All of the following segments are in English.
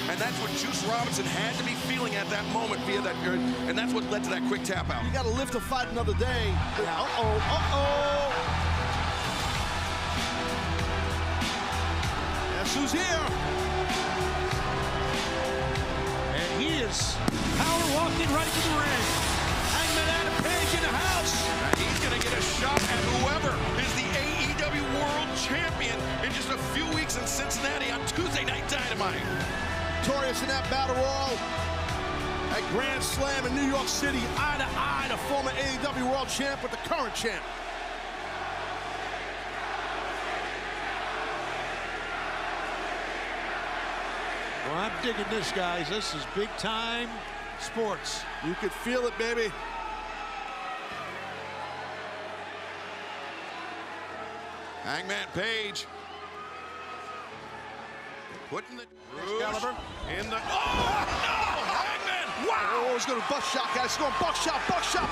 And that's what Juice Robinson had to be feeling at that moment via that, and that's what led to that quick tap out. You got to live to fight another day. Uh-oh. Guess who's here? And he is power walking right to the ring. Hangman Adam Page in the house. And he's going to get a shot at whoever is the AEW World Champion in just a few weeks in Cincinnati on Tuesday Night Dynamite. Victorious in that battle royal at Grand Slam in New York City, eye to eye, the former AEW World Champ with the current champ. Well, I'm digging this, guys. This is big time sports. You could feel it, baby. Hangman Page putting the Excalibur in the. Oh no! Hangman! Wow! Oh, he's going to buckshot, guys. He's going buckshot. Buckshot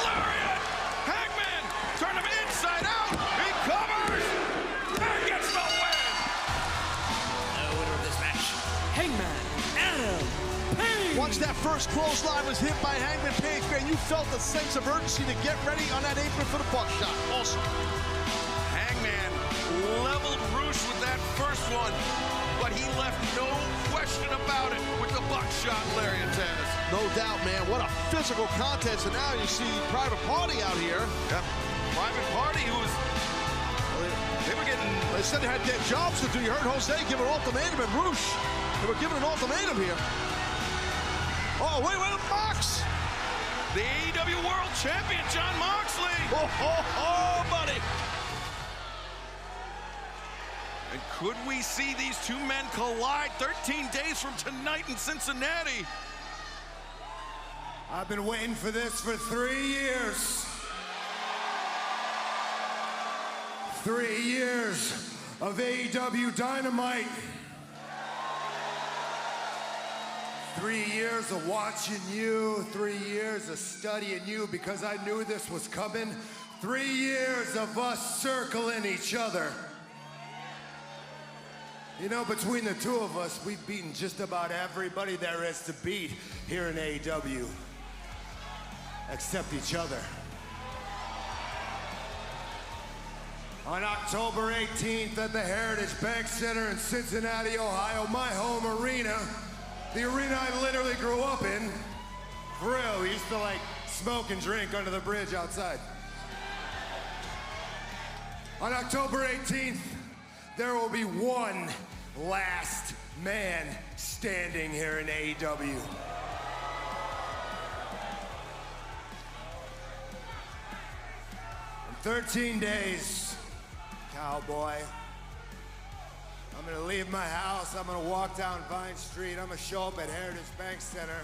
Lariat! Hangman turn him inside out. He covers and gets the win. The winner of this match, Hangman Adam Page. Once that first clothesline was hit by Hangman Page, man, you felt the sense of urgency to get ready on that apron for the buckshot. Awesome. Hangman leveled Roosh with that first one, but he left no question about it with the Buckshot Lariat, Taz. No doubt, man. What a physical contest. And now you see Private Party out here. Yep. Private Party, who was, they were getting... They said they had dead jobs to do. You heard Jose give an ultimatum and Roosh. They were giving an ultimatum here. Oh, wait, Mox! The AEW World Champion, Jon Moxley! Oh, buddy! And could we see these two men collide 13 days from tonight in Cincinnati? I've been waiting for this for 3 years. 3 years of AEW Dynamite. 3 years of watching you, 3 years of studying you because I knew this was coming. 3 years of us circling each other. You know, between the two of us, we've beaten just about everybody there is to beat here in AEW, except each other. On October 18th at the Heritage Bank Center in Cincinnati, Ohio, my home arena, the arena I literally grew up in. For real, we used to like smoke and drink under the bridge outside. On October 18th, there will be one last man standing here in AEW. In 13 days, cowboy, I'm gonna leave my house, I'm gonna walk down Vine Street, I'm gonna show up at Heritage Bank Center,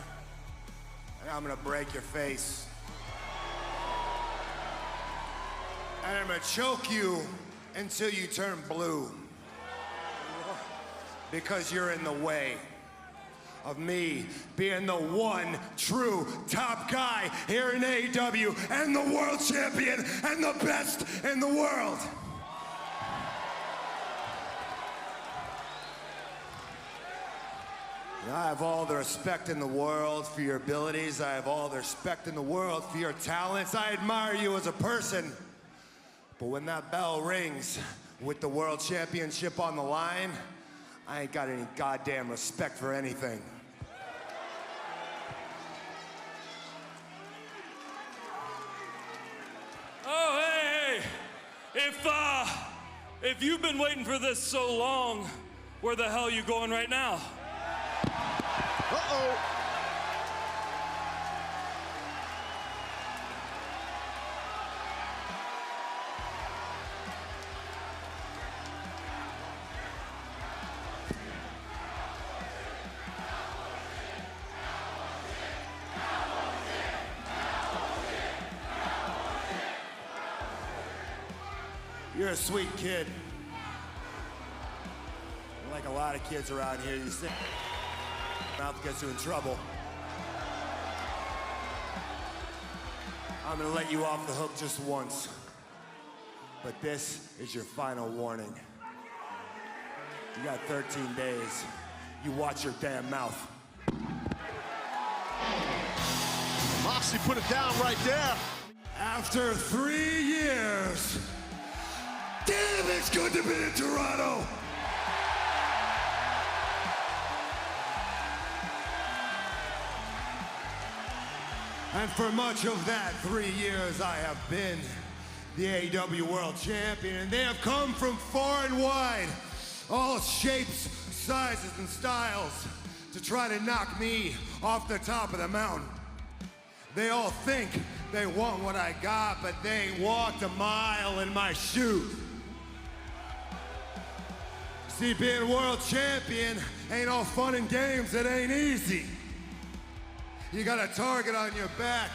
and I'm gonna break your face. And I'm gonna choke you until you turn blue. Because you're in the way of me being the one true top guy here in AEW and the world champion and the best in the world. I have all the respect in the world for your abilities. I have all the respect in the world for your talents. I admire you as a person. But when that bell rings with the world championship on the line, I ain't got any goddamn respect for anything. Oh, hey. If you've been waiting for this so long, where the hell are you going right now? Uh-oh. You're a sweet kid. Like a lot of kids around here, you say mouth gets you in trouble. I'm gonna let you off the hook just once. But this is your final warning. You got 13 days. You watch your damn mouth. Moxley put it down right there. After 3 years, damn, it's good to be in Toronto. And for much of that 3 years, I have been the AEW World Champion, and they have come from far and wide, all shapes, sizes, and styles, to try to knock me off the top of the mountain. They all think they want what I got, but they walked a mile in my shoes. See, being world champion ain't all fun and games, it ain't easy. You got a target on your back.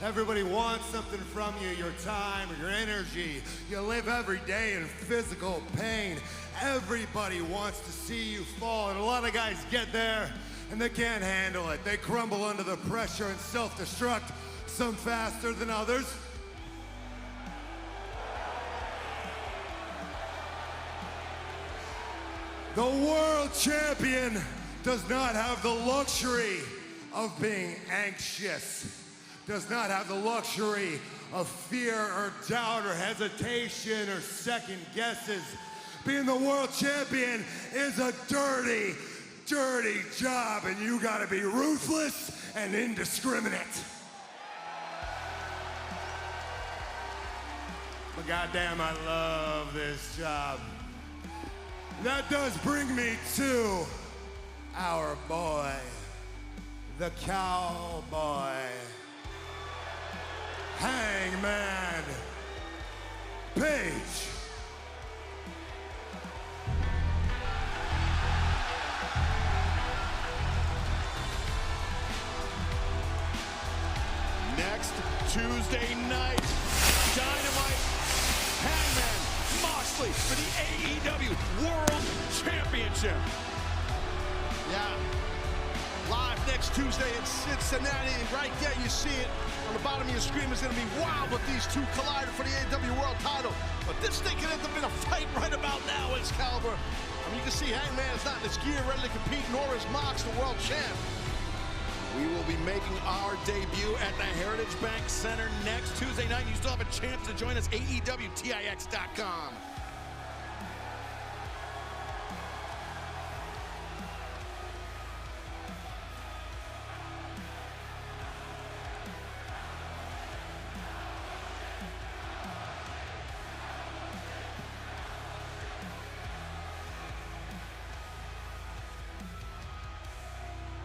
Everybody wants something from you, your time, your energy. You live every day in physical pain. Everybody wants to see you fall, and a lot of guys get there and they can't handle it. They crumble under the pressure and self-destruct, some faster than others. The world champion does not have the luxury of being anxious, does not have the luxury of fear or doubt or hesitation or second guesses. Being the world champion is a dirty, dirty job, and you gotta be ruthless and indiscriminate. But goddamn, I love this job. That does bring me to our boy, the cowboy, Hangman Page. Next Tuesday night, Dynamite, Hangman Moxley for the AEW World Championship. Yeah. Live next Tuesday in Cincinnati. Right there, you see it. On the bottom of your screen is going to be wild with these two colliding for the AEW World title. But this thing can end up in a fight right about now, Excalibur. I mean, you can see Hangman is not in his gear, ready to compete, nor is Mox, the world champ. We will be making our debut at the Heritage Bank Center next Tuesday night. You still have a chance to join us, AEWTIX.com.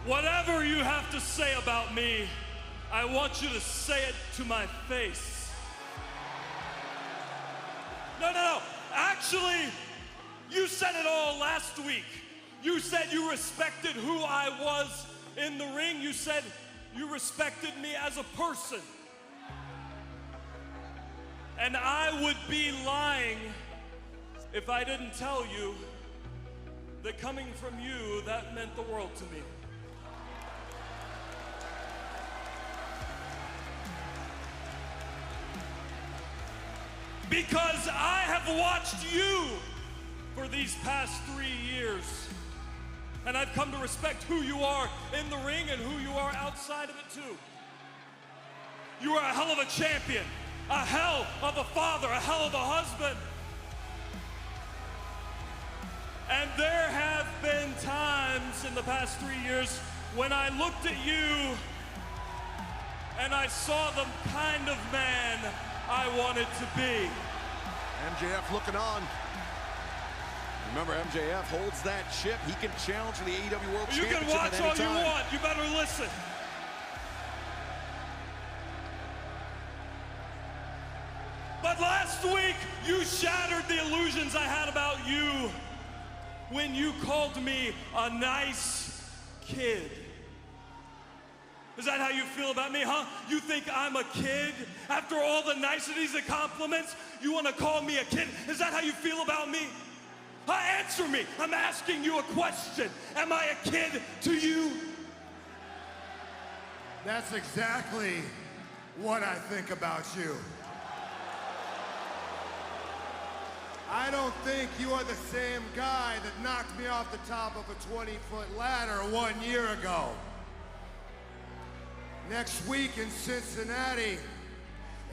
Whatever you have to say about me, I want you to say it to my face. No. Actually, you said it all last week. You said you respected who I was in the ring. You said you respected me as a person. And I would be lying if I didn't tell you that coming from you, that meant the world to me. Because I have watched you for these past 3 years. And I've come to respect who you are in the ring and who you are outside of it too. You are a hell of a champion, a hell of a father, a hell of a husband. And there have been times in the past 3 years when I looked at you and I saw the kind of man I wanted to be. MJF looking on. Remember, MJF holds that chip. He can challenge for the AEW World You Championship can watch at any all time. you want. You better listen. But last week, you shattered the illusions I had about you when you called me a nice kid. Is that how you feel about me, huh? You think I'm a kid? After all the niceties and compliments, you want to call me a kid? Is that how you feel about me? Answer me. I'm asking you a question. Am I a kid to you? That's exactly what I think about you. I don't think you are the same guy that knocked me off the top of a 20-foot ladder 1 year ago. Next week in Cincinnati,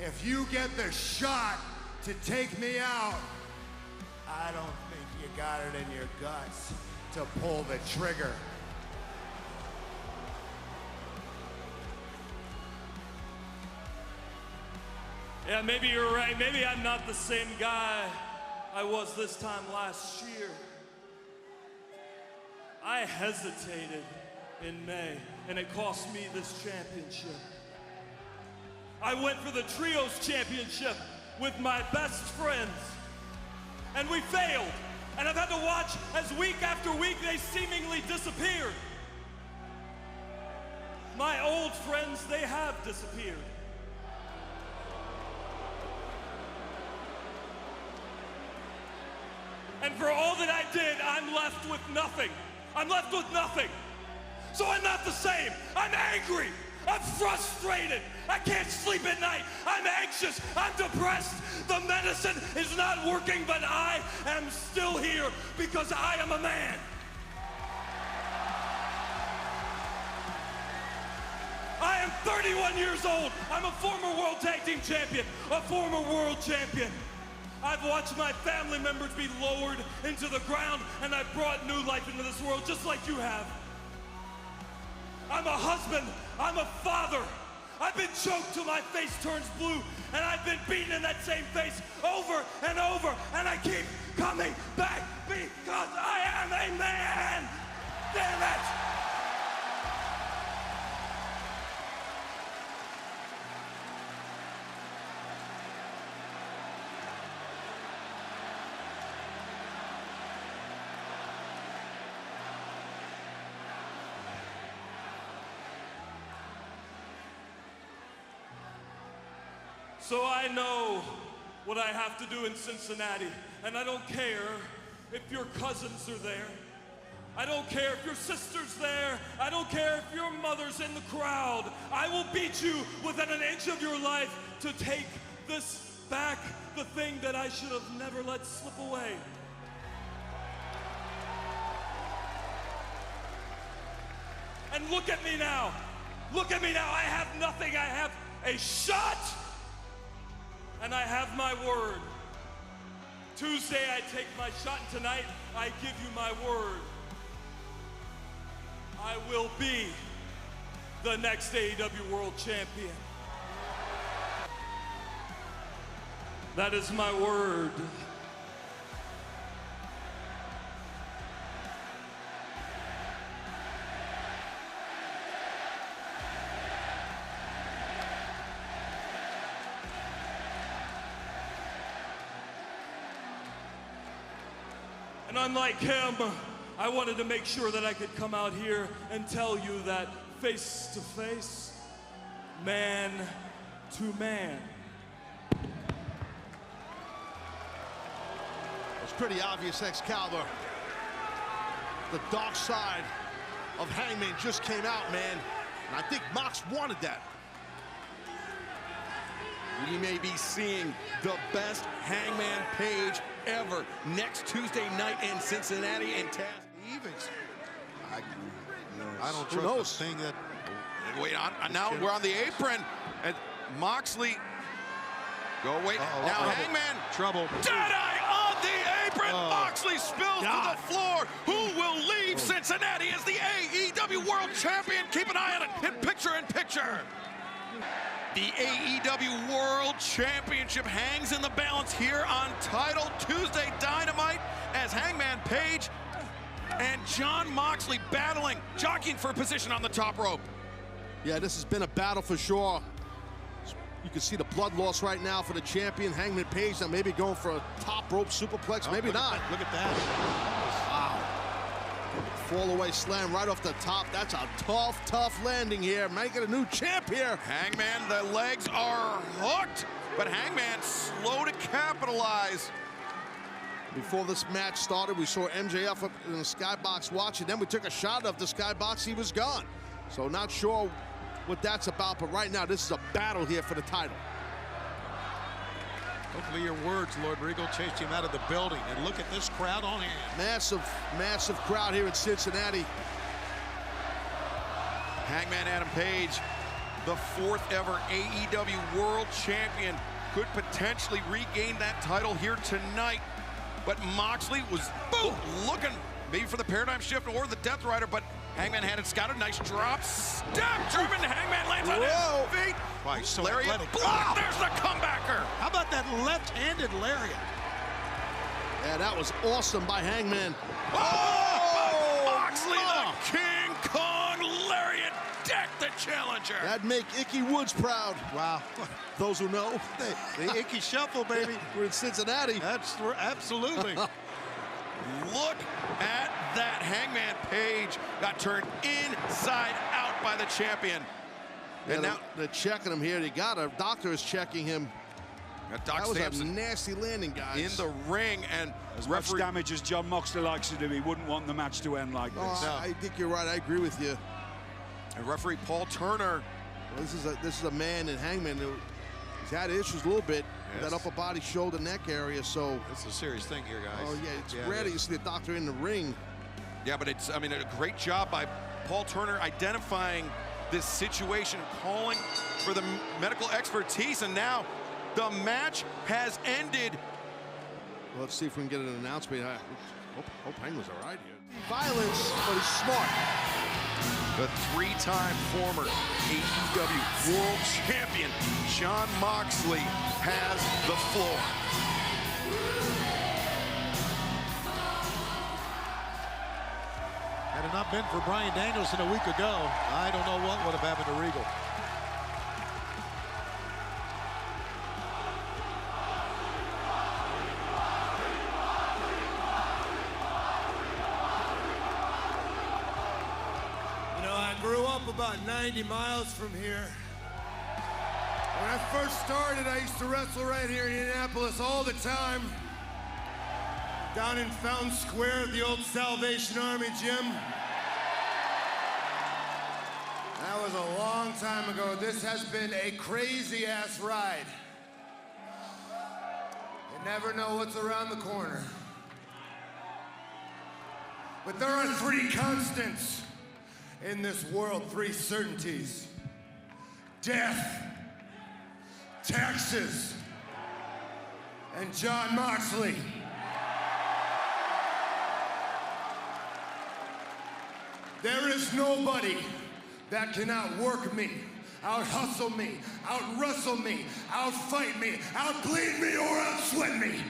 if you get the shot to take me out, I don't think you got it in your guts to pull the trigger. Yeah, maybe you're right. Maybe I'm not the same guy I was this time last year. I hesitated in May, and it cost me this championship. I went for the Trios Championship with my best friends, and we failed. And I've had to watch as week after week they seemingly disappeared. My old friends, they have disappeared. And for all that I did, I'm left with nothing. I'm left with nothing. So I'm not the same. I'm angry. I'm frustrated. I can't sleep at night. I'm anxious. I'm depressed. The medicine is not working, but I am still here because I am a man. I am 31 years old. I'm a former World Tag Team Champion, a former World Champion. I've watched my family members be lowered into the ground, and I've brought new life into this world just like you have. I'm a husband, I'm a father. I've been choked till my face turns blue, and I've been beaten in that same face over and over, and I keep coming back because I am a man. Damn it! So I know what I have to do in Cincinnati, and I don't care if your cousins are there. I don't care if your sister's there. I don't care if your mother's in the crowd. I will beat you within an inch of your life to take this back, the thing that I should have never let slip away. And look at me now. Look at me now. I have nothing. I have a shot. And I have my word. Tuesday, I take my shot, and tonight, I give you my word. I will be the next AEW World Champion. That is my word. And unlike him, I wanted to make sure that I could come out here and tell you that face to face, man to man. It's pretty obvious, Excalibur. The dark side of Hangman just came out, man. And I think Mox wanted that. We may be seeing the best Hangman Page ever next Tuesday night in Cincinnati, and Taz Stevens. I don't trust the thing that. Wait, now we're on the apron, and Moxley. Go wait. Now Hangman. Trouble. Deadeye on the apron. Moxley spills to the floor. Who will leave Cincinnati as the AEW World Champion? Keep an eye on it in picture-in-picture. The AEW World Championship hangs in the balance here on Title Tuesday Dynamite as Hangman Page and Jon Moxley battling, jockeying for position on the top rope. Yeah, this has been a battle for sure. You can see the blood loss right now for the champion, Hangman Page. Now maybe going for a top rope superplex, maybe not. Look at that. Wow. Fall away slam right off the top. That's a tough landing here. Making a new champ here. Hangman, the legs are hooked, but Hangman slow to capitalize. Before this match started, we saw MJF up in the skybox watching. Then we took a shot of the skybox. He was gone. So not sure what that's about, but right now this is a battle here for the title. Hopefully your words, Lord Regal, chased him out of the building. And look at this crowd on hand. Massive crowd here in Cincinnati. Hangman Adam Page, the 4th ever AEW World Champion, could potentially regain that title here tonight. But Moxley was looking maybe for the paradigm shift or the Death Rider, but Hangman had it scouted. Nice drop. Step driven. Hangman lands on his feet. Why, so Lariat athletic. blocked. There's the comebacker. How about that left-handed lariat? Yeah, that was awesome by Hangman. Oh! Moxley, the King Kong Lariat decked the challenger. That'd make Icky Woods proud. Wow. Those who know. The Icky Shuffle, baby. We're in Cincinnati. That's absolutely. Look at that. Hangman Page got turned inside out by the champion. And now they're checking him here. They got a doctor is checking him. Doc That was Sampson a nasty landing, guys. in the ring, and As much damage as Jon Moxley likes to do, he wouldn't want the match to end like this. I think you're right. I agree with you. And referee Paul Turner. Well, this is a man in Hangman who he's had issues a little bit with that upper body, shoulder, neck area. So It's a serious thing here, guys. oh yeah, it's rare that you see the doctor in the ring. Yeah, but it's, I mean, a great job by Paul Turner identifying this situation, calling for the medical expertise, and now the match has ended. Well, let's see if we can get an announcement. I hope Hangman's all right here. Violence, but he's smart. The 3-time former AEW World Champion, Jon Moxley, has the floor. Had it not been for Bryan Danielson a week ago, I don't know what would have happened to Regal. You know, I grew up about 90 miles from here. When I first started, I used to wrestle right here in Indianapolis all the time. Down in Fountain Square at the old Salvation Army gym. That was a long time ago. This has been a crazy-ass ride. You never know what's around the corner. But there are 3 constants in this world, 3 certainties. Death, taxes, and Jon Moxley. There is nobody that can outwork me, out-hustle me, out-wrestle me, out-fight me, out-bleed me, or out-sweat me.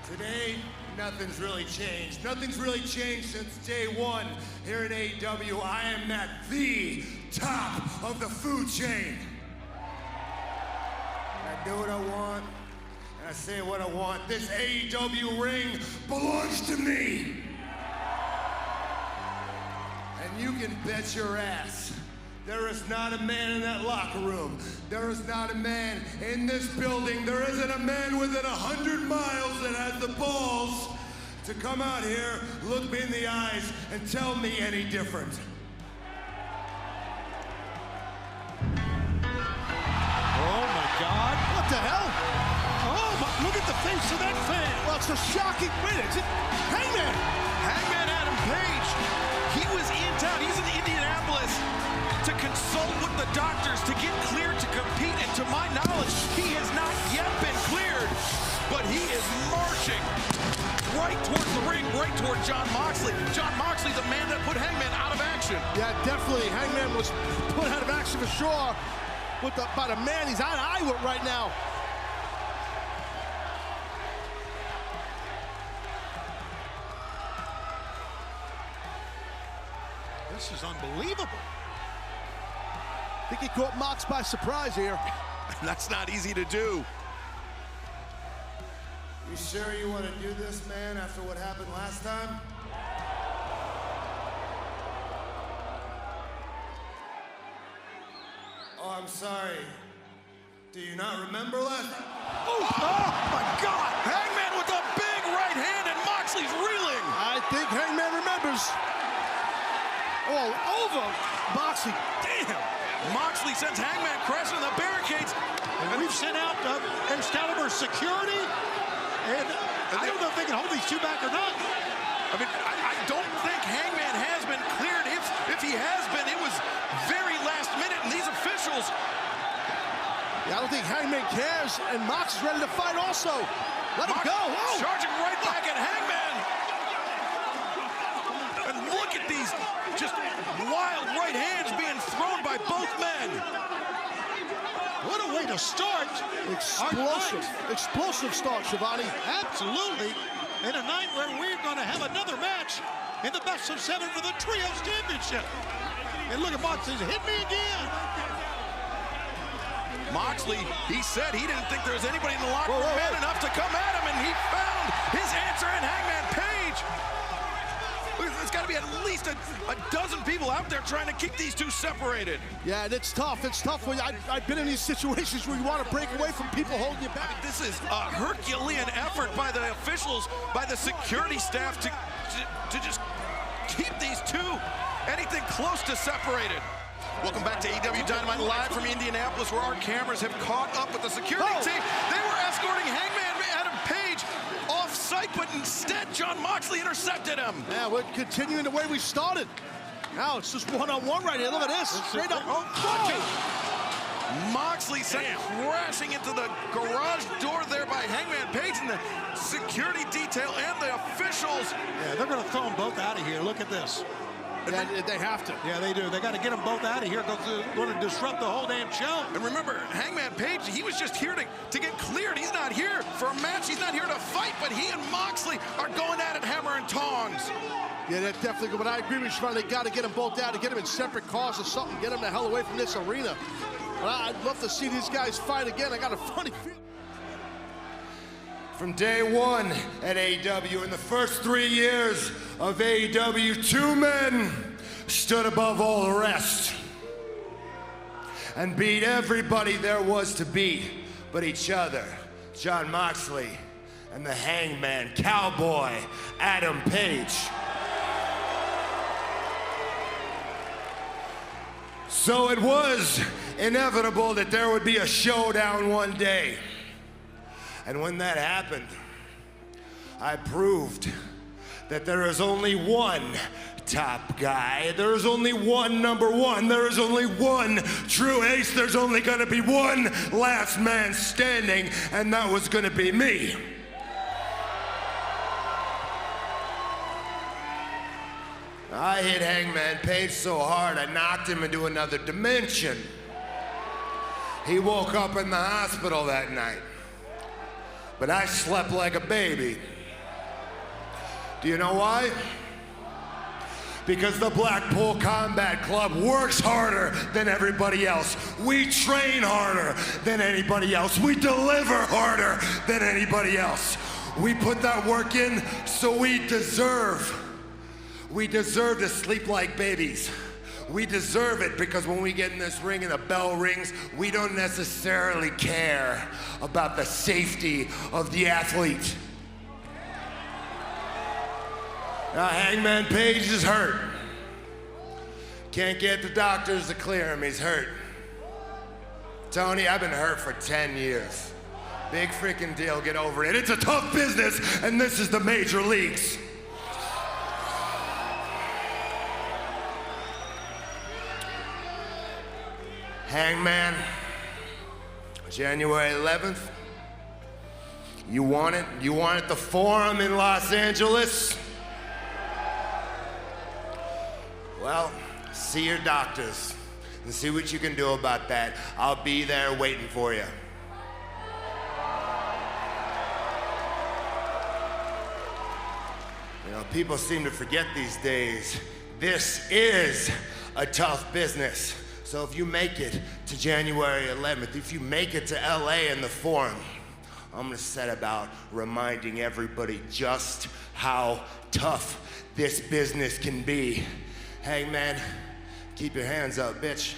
Today, nothing's really changed. Nothing's really changed since day 1 here in AEW. I am at the top of the food chain. And I do what I want, and I say what I want. This AEW ring belongs to me. And you can bet your ass there is not a man in that locker room. There is not a man in this building. There isn't a man within 100 miles that has the balls to come out here, look me in the eyes, and tell me any different. Oh my God! What the hell? Oh, look at the face of that fan! Well, it's a shocking minute. Hangman! Hangman Adam Page, he was in town, he's in Indianapolis to consult with the doctors to get cleared to compete, and to my knowledge, he has not yet been cleared, but he is marching right towards the ring, right toward Jon Moxley. Jon Moxley, the man that put Hangman out of action. Yeah, definitely. Hangman was put out of action for sure. By the man he's on eye with right now. This is unbelievable. I think he caught Mox by surprise here. That's not easy to do. You sure you want to do this, man, after what happened last time? Oh, I'm sorry. Do you not remember last time? Oh my God! Hangman with a big right hand, and Moxley's reeling. I think Hangman remembers. All over Moxley. Damn! Moxley sends Hangman crashing in the barricades. And we've sent out Excalibur security, and I don't know if they can hold these two back or not. I mean, I don't think Hangman has been cleared. If he has been, it was very last minute, and these officials... Yeah, I don't think Hangman cares, and Mox is ready to fight also. Let him go. Whoa. Charging right back at Hangman. And look at these just wild right hands being thrown by both men. What a way to start. Explosive. Explosive start, Shivani. Absolutely. In a night where we're going to have another match in the best of 7 for the Trios Championship. And look at Moxley, hit me again. Moxley, he said he didn't think there was anybody in the locker room man enough to come at him, and he found his answer in Hangman Page. There's got to be at least a dozen people out there trying to keep these two separated. Yeah, and it's tough. It's tough when I've been in these situations where you want to break away from people holding you back. This is a Herculean effort by the officials, by the security staff to just keep these two anything close to separated. Welcome back to AEW Dynamite live from Indianapolis, where our cameras have caught up with the security team. They were escorting Hangman Adam Page off-site, but instead Jon Moxley intercepted him. Yeah, we're continuing the way we started. Now it's just one-on-one right here. Look at this. Straight up. Moxley sent crashing into the garage door there by Hangman Page, and the security detail and the officials. Yeah, they're going to throw them both out of here. Look at this. Yeah, they have to. Yeah, they do. They got to get them both out of here because they're going to disrupt the whole damn show. And remember, Hangman Page, he was just here to get cleared. He's not here for a match. He's not here to fight, but he and Moxley are going at it hammer and tongs. Yeah, that's definitely good. But I agree with you, they got to get them both out, to get them in separate cars or something, get them the hell away from this arena. But I'd love to see these guys fight again. I got a funny feeling. From day one at AEW, in the first 3 years of AEW, 2 men stood above all the rest and beat everybody there was to beat but each other. Jon Moxley and the Hangman Cowboy, Adam Page. So it was inevitable that there would be a showdown one day. And when that happened, I proved that there is only one top guy. There is only one number one. There is only one true ace. There's only going to be one last man standing, and that was going to be me. I hit Hangman Page so hard, I knocked him into another dimension. He woke up in the hospital that night. But I slept like a baby. Do you know why? Because the Blackpool Combat Club works harder than everybody else. We train harder than anybody else. We deliver harder than anybody else. We put that work in, so we deserve to sleep like babies. We deserve it because when we get in this ring and the bell rings, we don't necessarily care about the safety of the athlete. Now, Hangman Page is hurt. Can't get the doctors to clear him, he's hurt. Tony, I've been hurt for 10 years. Big freaking deal, get over it. It's a tough business, and this is the major leagues. Hangman, January 11th. You want it? You want it, the Forum in Los Angeles? Well, see your doctors and see what you can do about that. I'll be there waiting for you. You know, people seem to forget these days, this is a tough business. So if you make it to January 11th, if you make it to LA in the Forum, I'm gonna set about reminding everybody just how tough this business can be. Hangman, keep your hands up, bitch.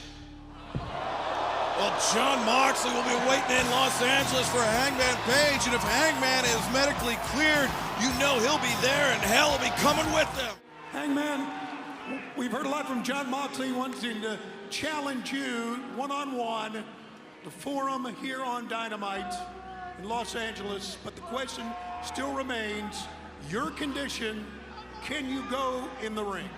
Well, Jon Moxley will be waiting in Los Angeles for Hangman Page, and if Hangman is medically cleared, you know he'll be there, and hell will be coming with them. Hangman, we've heard a lot from Jon Moxley wanting to challenge you one-on-one, the Forum here on Dynamite in Los Angeles. But the question still remains, your condition, can you go in the ring?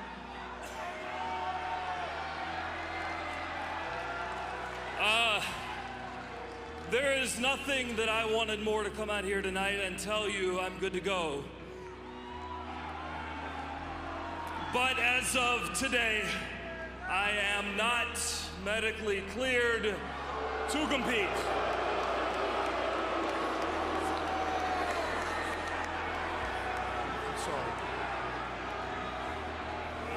There is nothing that I wanted more to come out here tonight and tell you I'm good to go. But as of today, I am not medically cleared to compete. Sorry.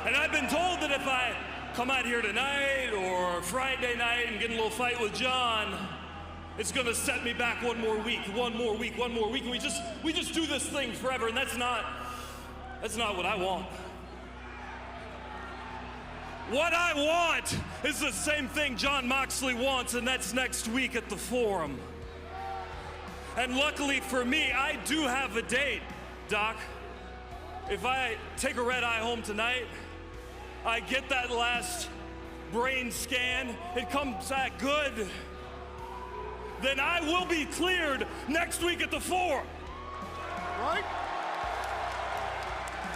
And I've been told that if I come out here tonight or Friday night and get in a little fight with Jon, it's gonna set me back one more week, and we just do this thing forever, and that's not what I want. What I want is the same thing Jon Moxley wants, and that's next week at the Forum. And luckily for me, I do have a date, Doc. If I take a red eye home tonight, I get that last brain scan, it comes back good, then I will be cleared next week at the Forum. Right?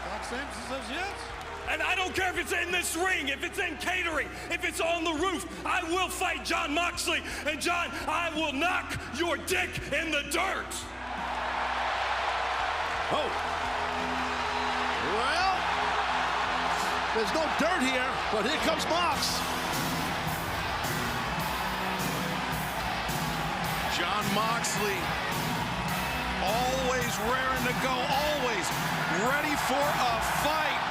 Doc Sampson says yes. And I don't care if it's in this ring, if it's in catering, if it's on the roof, I will fight Jon Moxley. And Jon, I will knock your dick in the dirt. Oh. Well, there's no dirt here, but here comes Mox. Jon Moxley, always raring to go, always ready for a fight.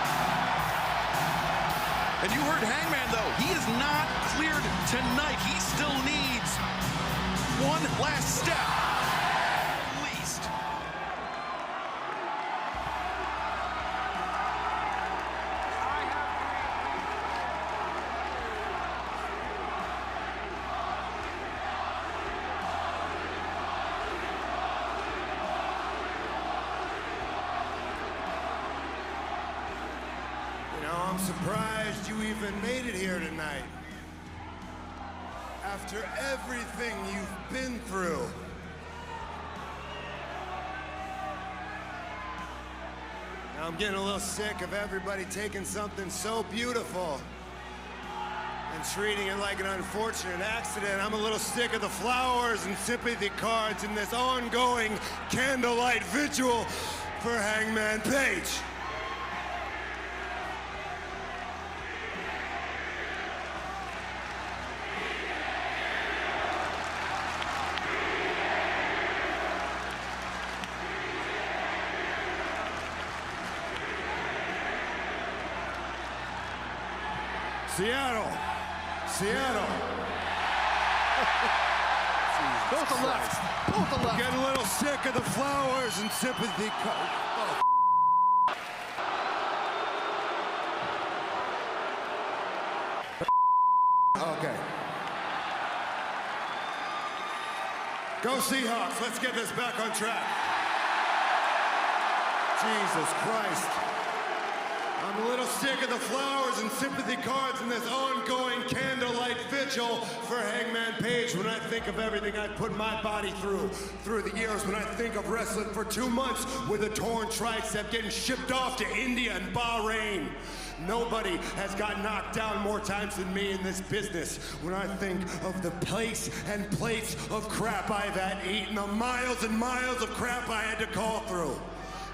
And you heard Hangman, though, he is not cleared tonight. He still needs one last step, at least. I'm surprised you even made it here tonight. After everything you've been through. Now I'm getting a little sick of everybody taking something so beautiful and treating it like an unfortunate accident. I'm a little sick of the flowers and sympathy cards in this ongoing candlelight vigil for Hangman Page. Seattle. Both the left. Both the left. Getting a little sick of the flowers and sympathy. Okay. Go Seahawks. Let's get this back on track. Jesus Christ. I'm a little sick of the flowers and sympathy cards in this ongoing candlelight vigil for Hangman Page. When I think of everything I put my body through the years, when I think of wrestling for 2 months with a torn tricep, getting shipped off to India and Bahrain. Nobody has got knocked down more times than me in this business. When I think of the plates and plates of crap I've had eaten, the miles and miles of crap I had to call through.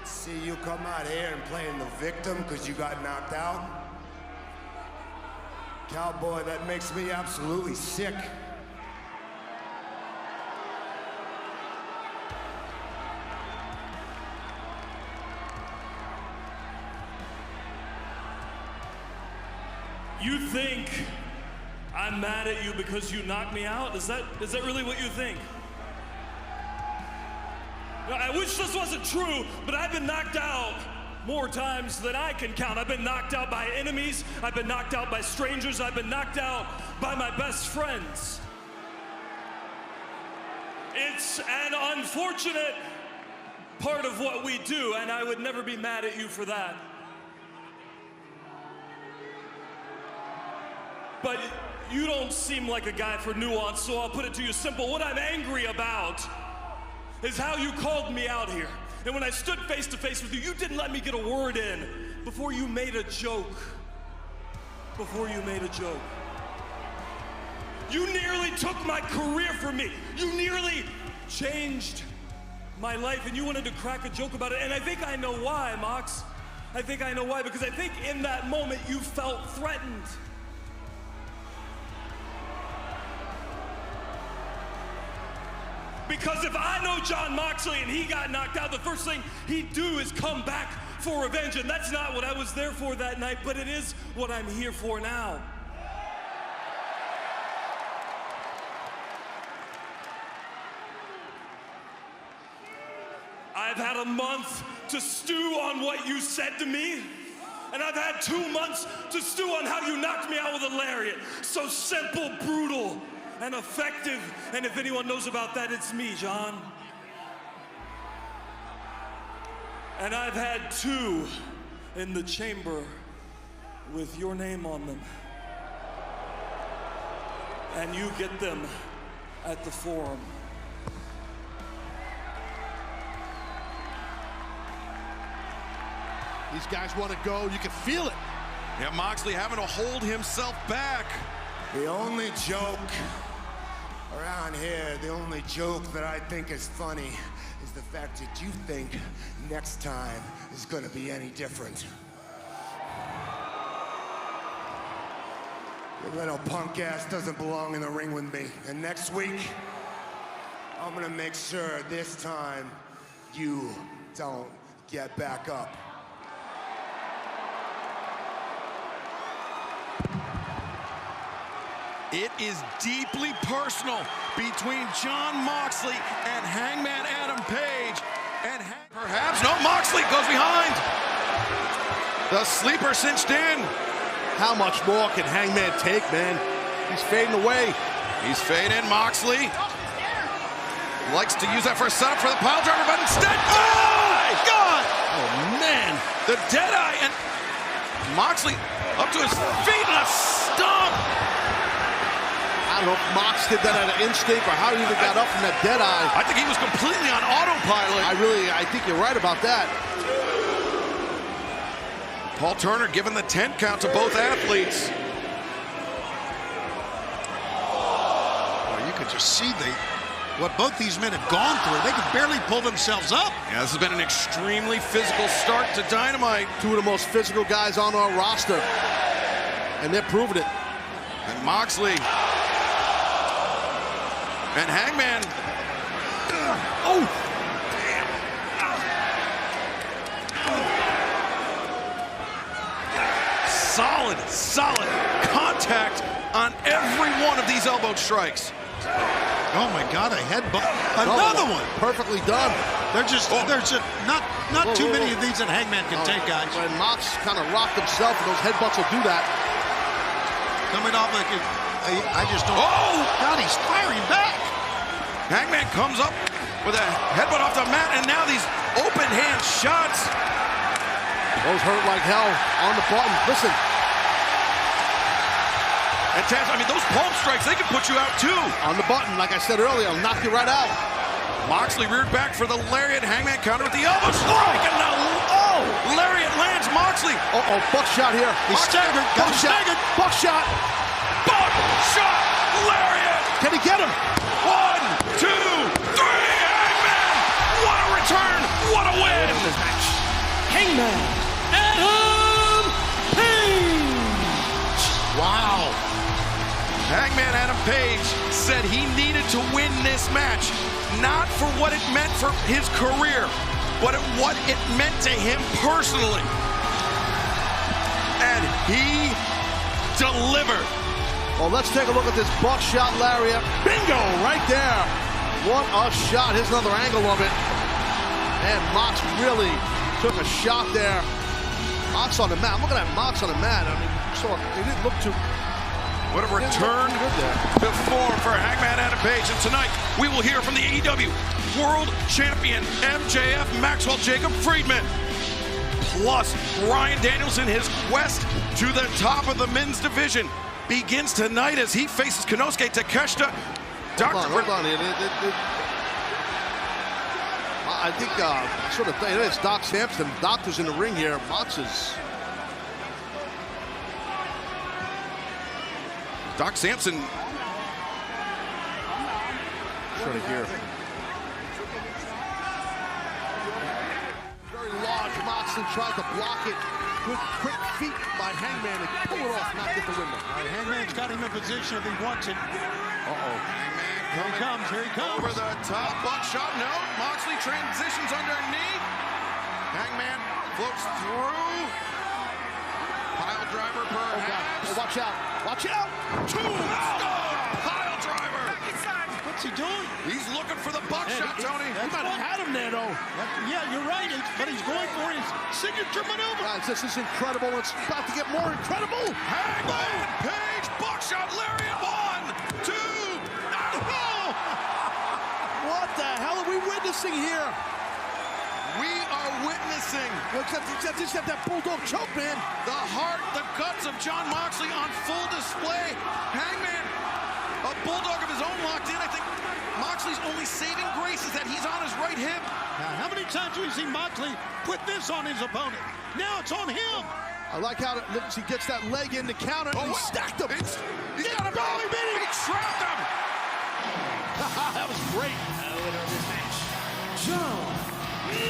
See you come out here and playing the victim because you got knocked out? Cowboy, that makes me absolutely sick. You think I'm mad at you because you knocked me out? Is that really what you think? I wish this wasn't true, but I've been knocked out more times than I can count. I've been knocked out by enemies. I've been knocked out by strangers. I've been knocked out by my best friends. It's an unfortunate part of what we do, and I would never be mad at you for that. But you don't seem like a guy for nuance, so I'll put it to you simple. What I'm angry about is how you called me out here. And when I stood face to face with you, you didn't let me get a word in before you made a joke. You nearly took my career from me. You nearly changed my life, and you wanted to crack a joke about it. And I think I know why, Mox. I think I know why, because I think in that moment you felt threatened. Because if I know Jon Moxley and he got knocked out, the first thing he'd do is come back for revenge. And that's not what I was there for that night, but it is what I'm here for now. I've had a month to stew on what you said to me, and I've had 2 months to stew on how you knocked me out with a lariat. So simple, brutal, and effective. And if anyone knows about that, it's me, Jon. And I've had 2 in the chamber with your name on them. And you get them at the Forum. These guys want to go. You can feel it. Yeah, Moxley having to hold himself back. The only joke around here, the only joke that I think is funny is the fact that you think next time is going to be any different. Your little punk ass doesn't belong in the ring with me. And next week, I'm going to make sure this time you don't get back up. It is deeply personal between Jon Moxley and Hangman Adam Page. And perhaps, no, Moxley goes behind. The sleeper cinched in. How much more can Hangman take, man? He's fading away. He's fading. Moxley likes to use that for a setup for the pile driver, but instead, oh my God! Oh man, the Deadeye, and Moxley up to his feet and a stomp. I don't know if Mox did that out of instinct or how he even got up from that Deadeye. I think he was completely on autopilot. I think you're right about that. Paul Turner giving the 10 count to both athletes. Well, you could just see what both these men have gone through. They could barely pull themselves up. Yeah, this has been an extremely physical start to Dynamite. 2 of the most physical guys on our roster. And they're proving it. And Moxley. And Hangman. Oh! Solid contact on every one of these elbow strikes. Oh my God, a headbutt. Another one. Perfectly done. There's just not too many of these that Hangman can take, guys. When Mox kind of rocked himself, and those headbutts will do that. Coming off like I just don't. Oh! God, he's firing back. Hangman comes up with a headbutt off the mat, and now these open hand shots. Those hurt like hell on the button. Listen. And Taz, I mean, those palm strikes, they can put you out too. On the button, like I said earlier, I'll knock you right out. Moxley reared back for the lariat. Hangman counter with the elbow strike, and now, oh! Lariat lands Moxley. Uh-oh, buckshot here. He's staggered. Buckshot. Buckshot. Buckshot Lariat. Can he get him? 1, 2, 3, Hangman! What a return! What a win! This match, Hangman Adam Page! Wow. Hangman Adam Page said he needed to win this match, not for what it meant for his career, but what it meant to him personally. And he delivered. Well, let's take a look at this Buckshot Lariat. Bingo, right there. What a shot. Here's another angle of it. And Mox really took a shot there. Mox on the mat. Look at that Mox on the mat. I mean, so it didn't look too... What a return to form for Hangman Adam Page. And tonight, we will hear from the AEW World Champion MJF Maxwell Jacob Friedman. Plus, Ryan Daniels in his quest to the top of the men's division. begins tonight as he faces Konosuke Takeshita. Hold on here. I think sort of thing. It is Doc Sampson. Doctor's in the ring here. Mox is. Doc Sampson. Sort of here. Very large. Moxley tried to block it. Good quick feet by Hangman and pull it off, not get the window. Hangman's got him in position if he wants it. Here he comes, here he comes. Over the top, buckshot, no. Moxley transitions underneath. Hangman floats through. Pile driver perhaps. Oh, watch out, watch out. Tombstone pile driver. What's he doing? He's looking for the buckshot, Tony. He might have had him there, though. Yeah, you're right, but he's going for his signature maneuver. Guys, this is incredible. It's about to get more incredible. Hangman Page, buckshot lariat, 1, 2. What the hell are we witnessing here? We are witnessing Except that bulldog choke, man. the heart, the guts of Jon Moxley on full display. Hangman, a bulldog of his own, locked in. I think Moxley's only saving grace is that he's on his right hip. Now, how many times have we seen Moxley put this on his opponent? Now it's on him. I like how he gets that leg in the counter and he stacked him. He's got him out. He trapped him. That was great. Winner of this match, Jon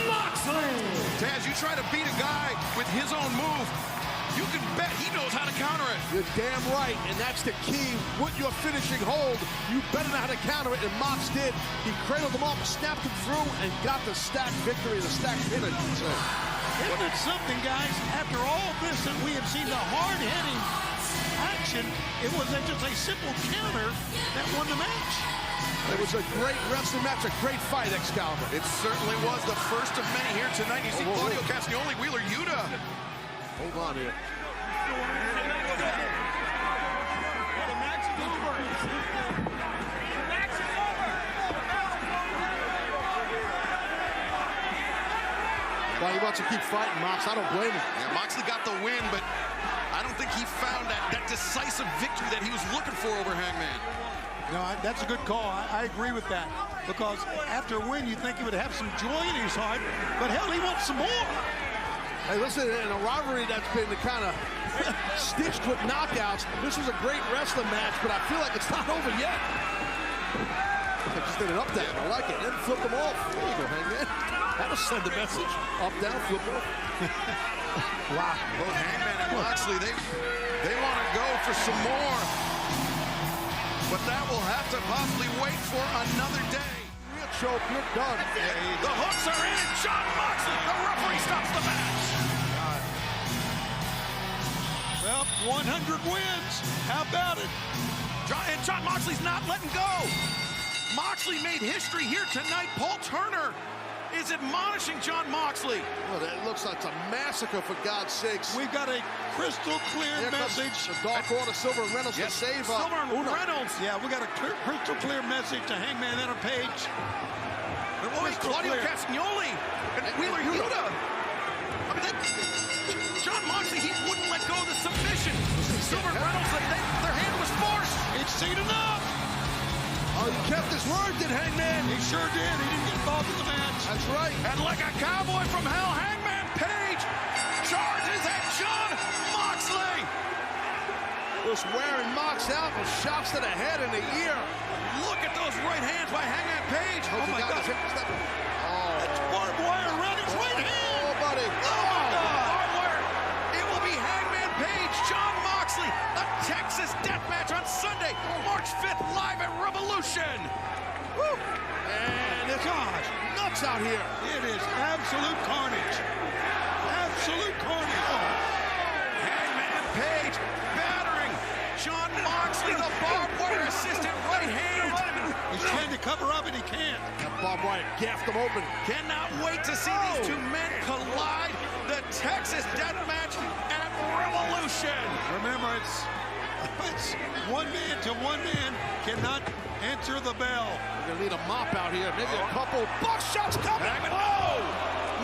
Moxley. Taz, you try to beat a guy with his own move, you can bet he knows how to counter it. You're damn right, and that's the key. With your finishing hold, you better know how to counter it, and Mox did. He cradled him off, snapped him through, and got the stack victory, the stack pin, I should say. Isn't it something, guys? After all this that we have seen, the hard-hitting action, it was just a simple counter that won the match. It was a great wrestling match, a great fight, Excalibur. It certainly was the first of many here tonight. You see Claudio Castagnoli, Wheeler Yuta. Hold on here. Well, he wants to keep fighting, Mox. I don't blame him. Yeah, Moxley got the win, but I don't think he found that decisive victory that he was looking for over Hangman. No, that's a good call. I agree with that. Because after a win, you think he would have some joy in his heart, but hell, he wants some more. Hey, listen, in a rivalry that's been kind of stitched with knockouts, this was a great wrestling match, but I feel like it's not over yet. I just did an up down. I like it. Then flip them off. There you go, Hangman. That'll send a message. Up, down, flip off. Wow. Both Hangman and Moxley, they want to go for some more. But that will have to possibly wait for another day. Real choke, you're done. The hooks are in. Jon Moxley, the referee stops the match. Well, 100 wins. How about it? And Jon Moxley's not letting go. Moxley made history here tonight. Paul Turner is admonishing Jon Moxley. Well, that looks like a massacre, for God's sakes. We've got a crystal clear message. The Dark Order, Silver and Reynolds to save Silver and Reynolds. Yeah, we got a crystal clear message to Hangman and Page. Claudio Castagnoli and Wheeler Yuta. I mean, Jon Moxley, he wouldn't let go of the submission. Silver and Reynolds, their hand was forced. It's seen enough. Oh, he kept his word, did Hangman? He sure did. He didn't get involved in the match. That's right. And like a cowboy from hell, Hangman Page charges at Jon Moxley. Was wearing Mox out with shots to the head and the ear. Look at those right hands by Hangman Page. Oh my God. That's barbed wire around his right hand. Oh, buddy. Oh my God. Barbed wire. It will be Hangman Page, Jon Moxley, a Texas death match on Sunday, March 5th, live at Revolution. Woo. And it's nuts out here. It is absolute carnage. Absolute carnage. Hangman Page battering Jon Moxley, the barbed wire assistant right hand. He's trying to cover up and he can't. That barbed wire gaffed him open. Cannot wait to see these two men collide. The Texas death match at Revolution. Remember, it's one man to one man cannot enter the bell. We're gonna need a mop out here. Maybe a couple buckshots coming. Oh!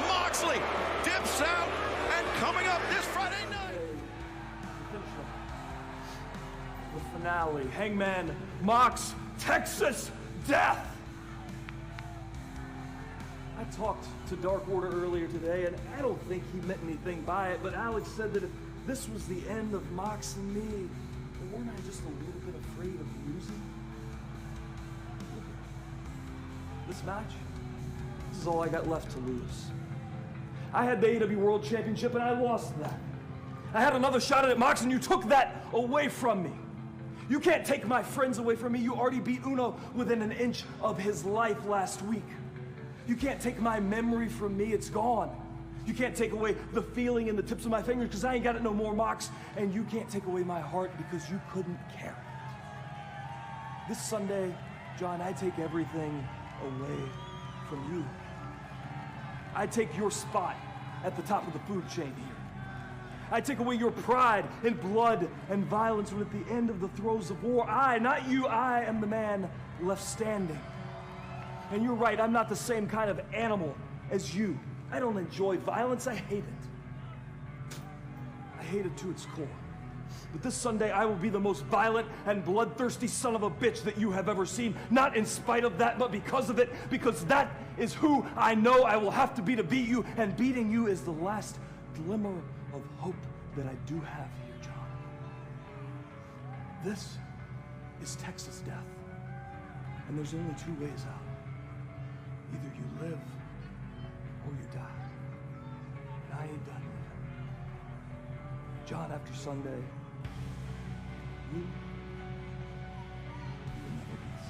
Moxley dips out, and coming up this Friday night. the finale. Hangman Mox, Texas Death. I talked to Dark Order earlier today, and I don't think he meant anything by it, but Alex said that if this was the end of Mox and me, then weren't I just a little bit afraid of losing? This match, this is all I got left to lose. I had the AEW World Championship, and I lost that. I had another shot at it, Mox, and you took that away from me. You can't take my friends away from me. You already beat Uno within an inch of his life last week. You can't take my memory from me, it's gone. You can't take away the feeling in the tips of my fingers because I ain't got it no more, Mox. And you can't take away my heart because you couldn't carry it. This Sunday, Jon, I take everything away from you. I take your spot at the top of the food chain here. I take away your pride in blood and violence when at the end of the throes of war, I, not you, I am the man left standing. And you're right, I'm not the same kind of animal as you. I don't enjoy violence, I hate it. I hate it to its core. But this Sunday, I will be the most violent and bloodthirsty son of a bitch that you have ever seen. Not in spite of that, but because of it, because that is who I know I will have to be to beat you, and beating you is the last glimmer of hope that I do have here, Jon. This is Texas Death, and there's only two ways out. Either you live or you die. And I ain't done living. Jon, after Sunday, you will never be the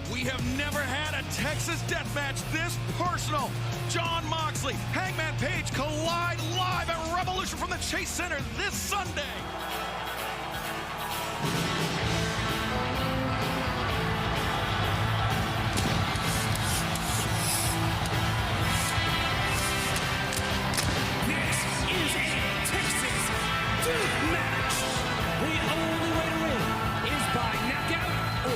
same. We have never had a Texas death match this personal. Jon Moxley, Hangman Page collide live at Revolution from the Chase Center this Sunday.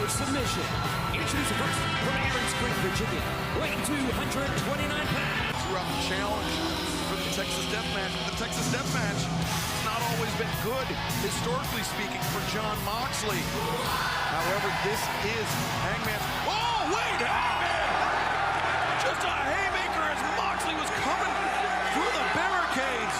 Submission. Introducing first from Aaron Spring, Virginia, weighing 229 pounds. Throughout the challenge for the Texas Death Match. The Texas Death Match has not always been good, historically speaking, for Jon Moxley. However, this is Hangman's. Oh, wait, Hangman! Just a haymaker as Moxley was coming through the barricades.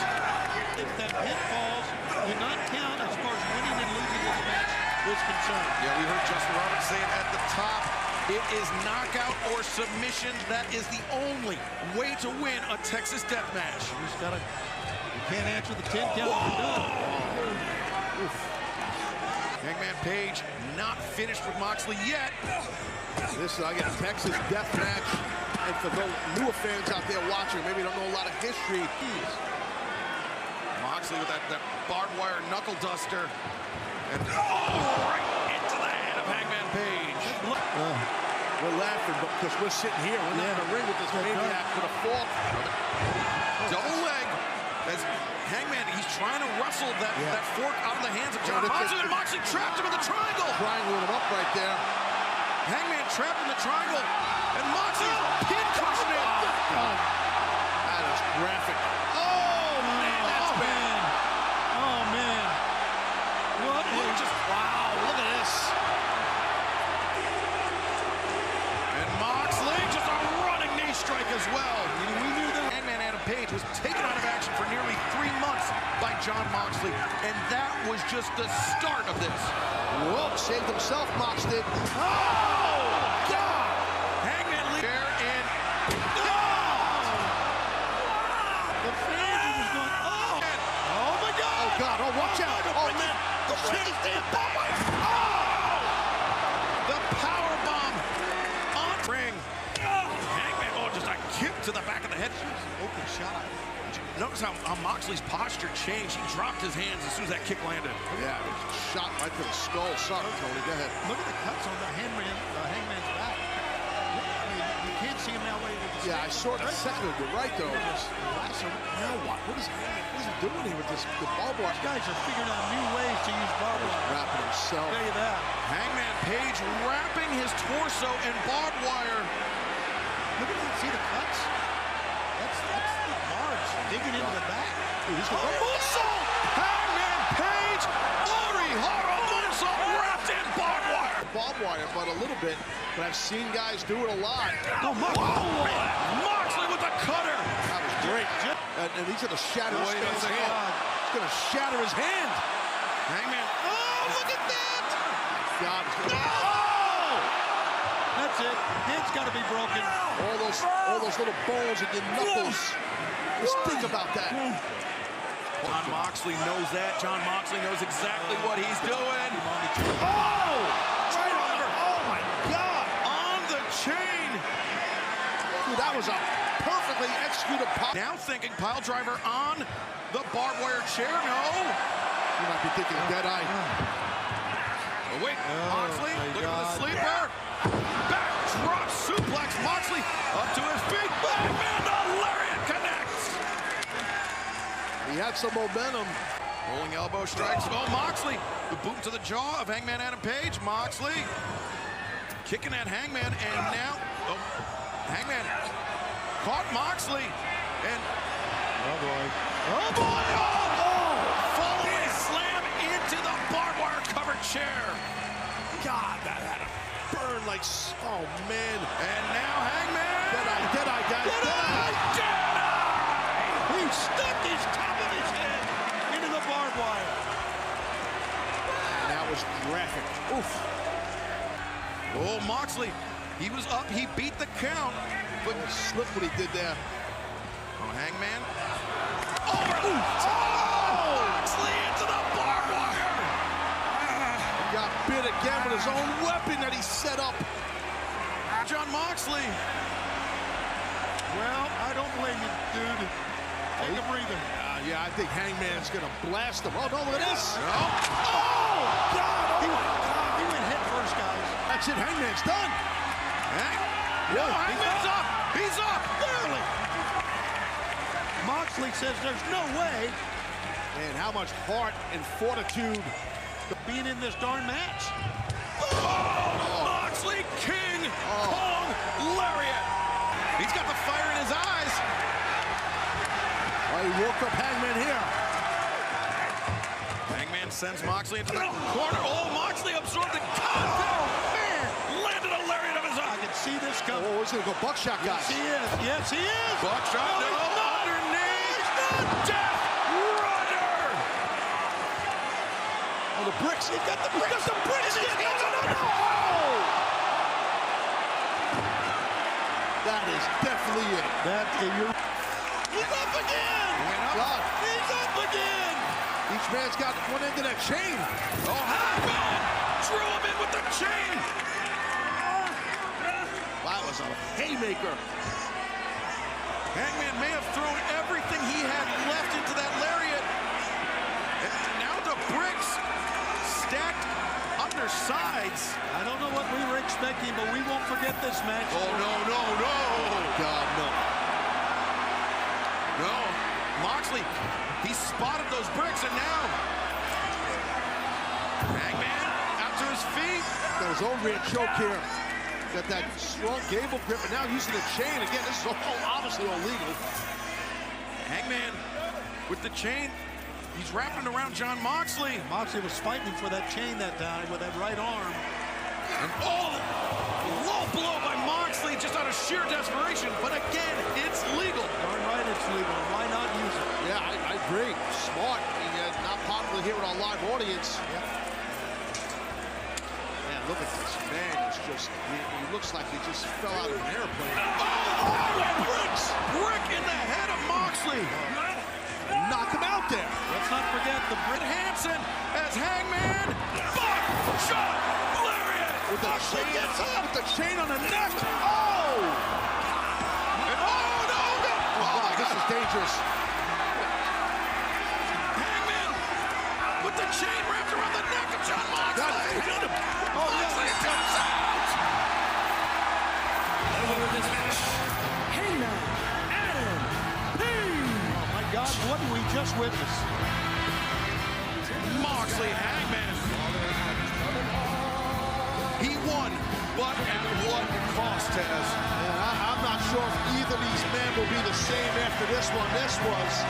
If that pinfalls will not count as far as winning and losing this match is concerned. Yeah, we heard Justin Roberts say it at the top. It is knockout or submission. That is the only way to win a Texas death match. You can't answer the 10 count. Hangman Page not finished with Moxley yet. This is, again, Texas death match. And for those newer fans out there watching, maybe don't know a lot of history. Moxley with that barbed wire knuckle duster. And right into the hand of Hangman Page. We're laughing because we're sitting here. We're not in the ring with this maniac with a fork. Double leg. As Hangman, he's trying to wrestle that fork out of the hands of Jon Moxley, and Moxley trapped him in the triangle. Triangling him up right there. Hangman trapped in the triangle, and Moxley pin cushioning. That is graphic. Oh, man, that's bad. Oh, man. Wow, look at this. And Moxley, just a running knee strike as well. We knew that Hangman Adam Page was taken out of action for nearly 3 months by Jon Moxley, and that was just the start of this. Whoa, saved himself, Mox did. Oh, God! Hangman there and... The fans was going, Oh, my God! Oh, God, oh, watch out. Oh, man. The power bomb on ring. Hangman, just a kick to the back of the head. open shot. Notice how Moxley's posture changed. He dropped his hands as soon as that kick landed. Yeah, it was shot right to the skull. Sorry, Tony, go ahead. Look at the cuts on the Hangman's back. I mean, you can't see him that way. Yeah, I saw it a second ago. You're right, though. Now what? What is he doing here with this the barbed wire? These guys are figuring out new ways to use barbed wire. Wrapping himself. I'll tell you that. Hangman Page wrapping his torso in barbed wire. Look at that. See the cuts? That's the barbs digging into the back. Moonsault! Hangman Page! Oh! horror moonsault wrapped in barbed wire. Barbed wire, but a little bit. But I've seen guys do it a lot. Oh, Moxley with the cutter. That was great. And he's going to shatter his hand. He's going to shatter his hand. Hangman. Oh, look at that. God. That's it. Head's got to be broken. All those little bones in your knuckles. Just think about that. Jon Moxley knows that. Jon Moxley knows exactly what he's doing. Oh! Right over. Oh, my God. On the chain. Dude, that was a perfectly executed pop. Now thinking pile driver on the barbed wire chair. No. You might be thinking of Deadeye. Oh, wait. Moxley looking for the sleeper. Back drop suplex. Moxley up to his feet. Hangman, the lariat connects. He had some momentum. Rolling elbow strikes. Oh, Moxley. The boot to the jaw of Hangman Adam Page. Moxley kicking at Hangman. And now, Hangman caught Moxley. And, Oh, boy. oh, boy. Oh, following slam into the barbed wire covered chair. God, that had a burn like, oh, man. And now Hangman. Deadeye, guys. Deadeye. He stuck his top of his head into the barbed wire. And that was graphic. Oof. Oh, Moxley. He was up. He beat the count. But slip what he did there. Oh, Hangman. Over. Oh! Moxley into the barbed wire. He got bit again with his own weapon that he set up. Jon Moxley. Well, I don't blame you, dude. Take a breather. Yeah, I think Hangman's gonna blast him. Oh, no, look at this. No. Oh, God. He went head first, guys. That's it. Hangman's done. No, Hangman's up. He's up. Barely. Moxley says there's no way. Man, how much heart and fortitude. Being in this darn match. Moxley, King Kong Lariat. He's got the fire in his eyes. Oh, he woke up Hangman here. Hangman sends Moxley into the corner. Oh, Moxley absorbed the contact. Oh, man. Landed a lariat of his own. I can see this coming. Oh, he's gonna go buckshot, guys. Yes, he is. Yes, he is. Buckshot, no, underneath. Death Runner. Oh, the bricks. He's got the bricks. No. That is definitely it. He's up again. God. He's up again. Each man's got one end of that chain. Oh, Hangman drew him in with the chain. That was a haymaker. Hangman may have thrown everything he had left into that lariat. And now the bricks stacked on their sides. I don't know what we were expecting, but we won't forget this match. Oh, no. God, no. No. Moxley, he spotted those bricks, and now Hangman out to his feet. Got his own rear choke here. Got that strong gable grip, and now using the chain. Again, this is all obviously illegal. Hangman with the chain. He's wrapping around Jon Moxley. Moxley was fighting for that chain that time with that right arm. And low blow by Moxley just out of sheer desperation. But again, it's legal. Darn right it's legal. Why not use it? Yeah, I agree. Smart. I mean, not popular here with our live audience. Man, look at this. Man, it's just, he looks like he just fell out of an airplane. Brick in the head of Moxley. Knocked him out there. Let's not forget the Britt Hansen as Hangman. Buckshot Lariat. With the chain, with the chain on the neck. Oh! And no. Oh, wow, this is dangerous. Hangman with the chain wrapped around the neck of Jon Moxley. Moxley taps out. The winner of this match, Hangman Adam Page. Oh my God, what did we just witness? Moxley, Hangman. He won, but at what cost, Taz? Man, I'm not sure if either of these men will be the same after this one. This was